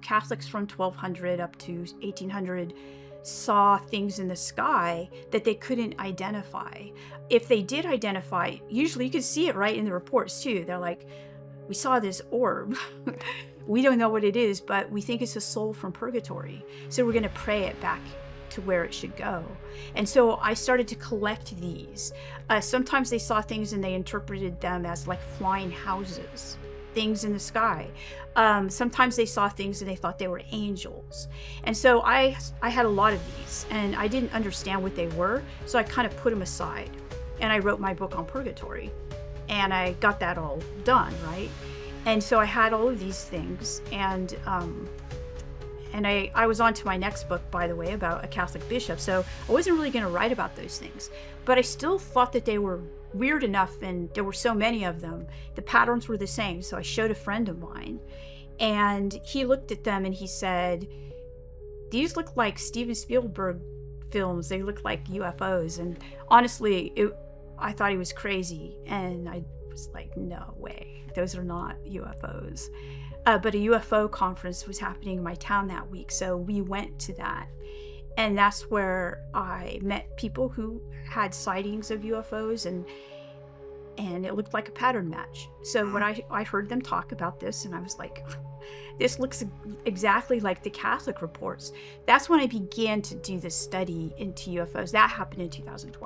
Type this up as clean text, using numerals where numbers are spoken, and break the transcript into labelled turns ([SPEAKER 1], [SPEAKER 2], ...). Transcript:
[SPEAKER 1] Catholics from 1200 up to 1800 saw things in the sky that they couldn't identify. If they did identify, usually you could see it right in the reports too. They're like, we saw this orb. We don't know what it is, but we think it's a soul from purgatory. So we're going to pray it back to where it should go. And so I started to collect these. Sometimes they saw things and they interpreted them as like flying houses, things in the sky. Sometimes they saw things and they thought they were angels. And so I had a lot of these and I didn't understand what they were. So I kind of put them aside and I wrote my book on purgatory and I got that all done, right? And so I had all of these things and I was on to my next book, by the way, about a Catholic bishop. So I wasn't really going to write about those things, but I still thought that they were weird enough and there were so many of them. The patterns were the same. So I showed a friend of mine and he looked at them and he said, these look like Steven Spielberg films. They look like UFOs. And honestly, I thought he was crazy. And I was like, no way, those are not UFOs. But a UFO conference was happening in my town that week. So we went to that. And that's where I met people who had sightings of UFOs and it looked like a pattern match. So when I heard them talk about this and I was like, this looks exactly like the Catholic reports. That's when I began to do this study into UFOs. That happened in 2012.